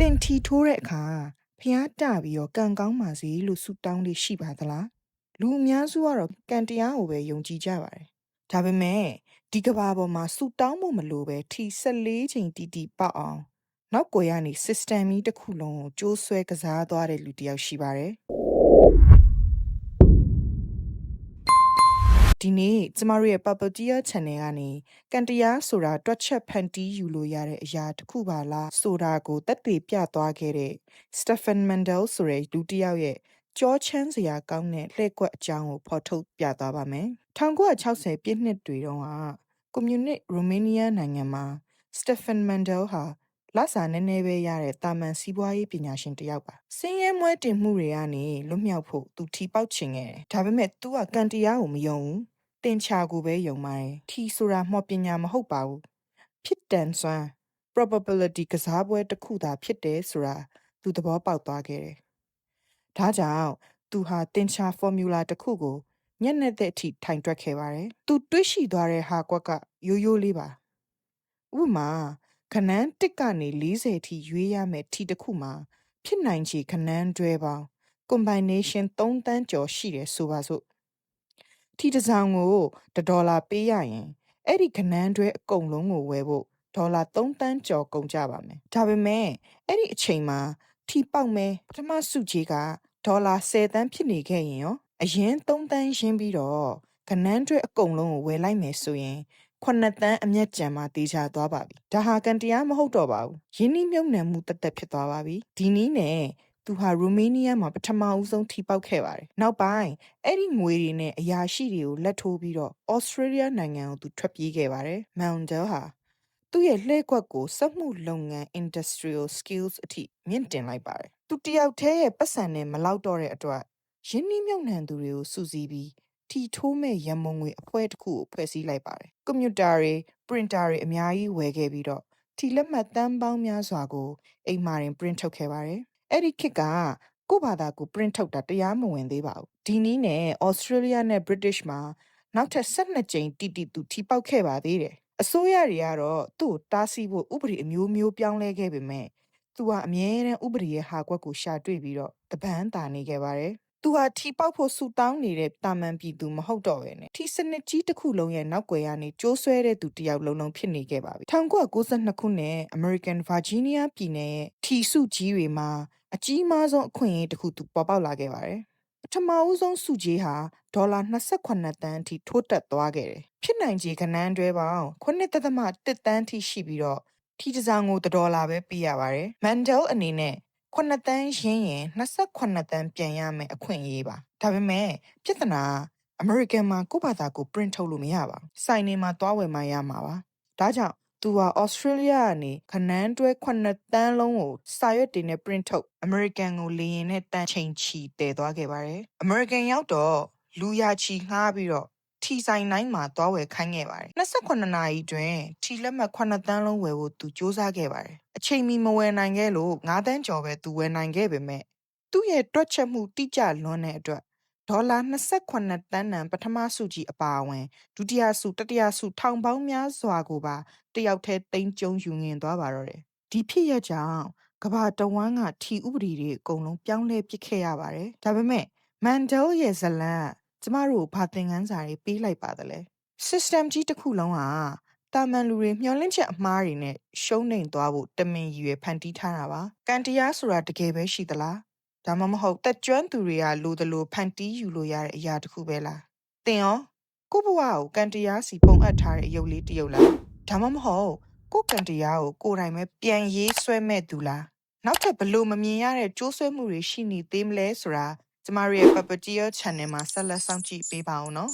င်ထီထိုးတဲ့အခါဖျားတပြီးတော့ကံကောင်းပါစေလို့ဆုတောင်းလေးရှိပါသလားလူအများစုကတော့ကံတရားကိုပဲယုံကြည်ကြပါတယ်ဒါပေမဲ့ဒီကဘာပေါ်မှာဆုတောင်းဖို့မလိုပဲထီ14ချိန်တီတီပေါက်အောင်နောက်ကိုရနေ system ကြီးတစ်ခုလုံးကိုကျိုးဆွဲကစားသွားတဲ့လူတစ်ယောက်ရှိပါတယ်ဒီနေ့ကျမတို့ရဲ့ Papatia Channel ကနေကံတရားဆိုတာတွက်ချက်ဖန်တီးယူလို့ရတဲ့အရာတစ်ခုပါလားဆိုတာကိုသက်သေပြသွားခဲ့တဲ့ Stefan Mandel ဆိုတဲ့လူတစ်ယောက်ရဲ့ကြောချမ်းစရာကောင်းတဲ့လှည့်ကွက်အကြောင်းကိုဖော်ထုတ်ပြသွားပါမယ်1960ပြည့်နှစ်တွေတုန်းကကွန်မြူနစ်ရိုမေးနီးယားနိုင်ငံမှာ Stefan Mandel ဟာလစာနည်းနည်းပဲရတဲ့တာမန်စီးပွားရေးပညာရှင်တစ်ယောက်ပါစင်းရဲမွဲတင်မှုတွေကနေလွတ်မြောက်ဖို့သူထီပေါက်ချင်ခဲ့တယ်ဒါပေမဲ့ तू ကကံတရားကိုမယုံဘူးတင်ချာကိုပဲယုံပါတယ်ထီဆိုတာမှော်ပညာမဟုတ်ပါဘူးဖြစ်တန်စွမ်း probability ကစားပွဲတစ်ခုသာဖြစ်တယ်ဆိုတာသူသဘောပေါက်သွားခဲ့တယ်ဒါကြောင့်သူဟာတင်ချာ formula တစ်ခုကိုညက်နဲ့တဲ့အထိထိုင်တွက်ခဲ့ပါတယ်သူတွေးရှိသွားတဲ့ဟာကွက်ကရိုးရိုးလေးပါဥပမာခနန်း1ကနေ40အထိရွေးရမယ်ထီတစ်ခုမှာဖြစ်နိုင်ချေခနန်းတွဲပေါင်း combination 3တန်းကျော်ရှိတယ်ဆိုပါစို့ထီတစ်စောင်ကို$1ပေးရရင်အဲ့ဒီခနန်းတွဲအကုန်လုံးကိုဝယ်ဖို့$3တန်းကျော်ကုန်ကြပါမယ်ဒါပေမဲ့အဲ့ဒီအချိန်မှာထီပေါက်မဲပထမစုကြီးက$10တန်းဖြစ်နေခဲ့ရင်ရောအရင်3တန်းရင်းပြီးတော့ခနန်းတွဲအကုန်လုံးကိုဝယ်လိုက်မယ်ဆိုရင်9တန်းအမျက်ကြံမှာတေချာသွားပါပြီဒါဟာကန်တရားမဟုတ်တော့ပါဘူးယင်းနှိမ့်မြုပ်နှံမှုတက်တက်ဖြစ်သွားပါပြီဒီနည်းနဲ့သူဟာရိုမေးနီးယားမှာပထမဦးဆုံးထီပေါက်ခဲ့ပါတယ်နောက်ပိုင်းအဲ့ဒီငွေတွေနဲ့အရာရှိတွေကိုလက်ထိုးပြီးတော့ဩစတြေးလျနိုင်ငံကိုသူထွက်ပြေးခဲ့ပါတယ်မန်ဒဲလ်ဟာသူ့ရဲ့လှည့်ကွက်ကိုစက်မှုလုပ်ငန်း industrial skills အထိမြင့်တင်လိုက်ပါတယ်သူတယောက်တည်းရဲ့ပတ်စံနဲ့မလောက်တော့တဲ့အတွက်ယင်းနှိမ့်မြုပ်နှံသူတွေကိုစုစည်းပြီးထီထိုးမဲ့ရမုံငွေအဖွဲ့တစ်ခုကိုဖွဲ့စည်းလိုက်ပါတယ်ကွန်ပျူတာတွေပရင်တာတွေအများကြီးဝယ်ခဲ့ပြီးတော့ထီလက်မှတ်တန်းပေါင်းများစွာကိုအိမ်မှာတင်ပရင်ထုတ်ခဲ့ပါတယ်အဲ့ဒီခေတ်ကကိုယ့်ဘာသာကိုပရင်ထုတ်တာတရားမဝင်သေးပါဘူးဒီနည်းနဲ့ဩစတြေးလျနဲ့ British မှာနောက်ထပ်12ကြိမ်တီတီသူထီပေါက်ခဲ့ပါသေးတယ်အစိုးရတွေကတော့သူ့ကိုတားဆီးဖို့ဥပဒေအမျိုးမျိုးပြောင်းလဲခဲ့ပေမဲ့သူကအမြဲတမ်းဥပဒေရဲ့ဟာကွက်ကိုရှာတွေ့ပြီးတော့တပန်းတာနေခဲ့ပါတယ်သူဟာထီပေါက်ဖို့ဆူတောင်းနေတဲ့တာမန်ပြည်သူမဟုတ်တော့ပဲနဲ့ထီစနစ်ကြီးတစ်ခုလုံးရဲ့နောက်ွယ်ကနေကျိုးဆွဲတဲ့သူတစ်ယောက်လုံးဖြစ်နေခဲ့ပါပြီ1992ခုနှစ် American Virginia ပြည်နယ်ရဲ့ထီစုကြီးတွေမှာအကြီးမားဆုံးအခွင့်အရေးတစ်ခုသူပေါ်ပေါက်လာခဲ့ပါတယ်ပထမဦးဆုံးစုကြီးဟာ$28တန်းအထိထိုးတက်သွားခဲ့တယ်ဖြစ်နိုင်ခြေကဏ္ဍတွဲပေါင်း9.1တန်းအထိရှိပြီးတော့ထီတစ်စောင်ကို$1ပဲပေးရပါတယ်မန်ဒဲလ်အနေနဲ့9တန်းရင်းရင်28တန်းပြန်ရမယ်အခွင့်အရေးပါဒါပေမဲ့ပြဿနာအမေရိကန်မှာကိုယ့်ဘာသာကို print ထုတ်လို့မရပါဘူးစိုင်နေမှာသွားဝယ်မှရမှာပါဒါကြောင့်သူဟာဩစတြေးလျကနေခနန်းတွဲ9တန်းလုံးကိုစာရွက်တင်နဲ့ print ထုတ်အမေရိကန်ကိုလေရင်နဲ့တန်ချိန်ချီတည်သွားခဲ့ပါတယ်အမေရိကန်ရောက်တော့လူရချီငှားပြီးတော့ထီဆိုင်တိုင်းမှာသွားဝယ်ခိုင်းခဲ့ပါတယ်28နာရီတွင်ထီလက်မှတ်9တန်းလုံးဝယ်ဖို့သူစူးစမ်းခဲ့ပါတယ်အချိန်မီမဝယ်နိုင်ခဲ့လို့9တန်းကျော်ပဲသူဝယ်နိုင်ခဲ့ပေမဲ့သူ့ရဲ့တွက်ချက်မှုတိကျလွန်းတဲ့အတွက်$28တန်းနံပထမစုကြီးအပါအဝင်ဒုတိယစုတတိယစုထောင်ပေါင်းများစွာကိုပါတယောက်တည်းတိမ်ကျုံယူငင်သွားပါတော့တယ်ဒီဖြစ်ရကြောင်းကဘာတဝမ်းကထီဥပဒေတွေအကုန်လုံးပြောင်းလဲပစ်ခဲ့ရပါတယ်ဒါပေမဲ့မန်ဒဲလ်ရဲ့ဇလံကျမတို့ဘာသင်ခန်းစာတွေပေးလိုက်ပါသလဲ system ကြီးတစ်ခုလုံးဟာတာမန်လူတွေမျောလင့်ချက်အမှားတွေနဲ့ရှုံးနိမ့်သွားဖို့တမင်ရည်ရွယ်ဖန်တီးထားတာပါကံတရားဆိုတာတကယ်ပဲရှိသလားဒါမှမဟုတ်တက်ကျွမ်းသူတွေကလိုသလိုဖန်တီးယူလို့ရတဲ့အရာတစ်ခုပဲလားသင်ရောကိုယ့်ဘဝကိုကံတရားစီပုံအပ်ထားတဲ့အယုတ်လေးတစ်ယုတ်လားဒါမှမဟုတ်ကိုယ့်ကံတရားကိုကိုယ်တိုင်ပဲပြန်ရေးဆွဲမဲ့သူလားနောက်ထပ်ဘလို့မမြင်ရတဲ့ကြိုးဆွဲမှုတွေရှိနေသေးမလဲဆိုတာကျမတို့ရဲ့ Papatia Channel မှာဆက်လက်စောင့်ကြည့်ပေးပါဦးနော်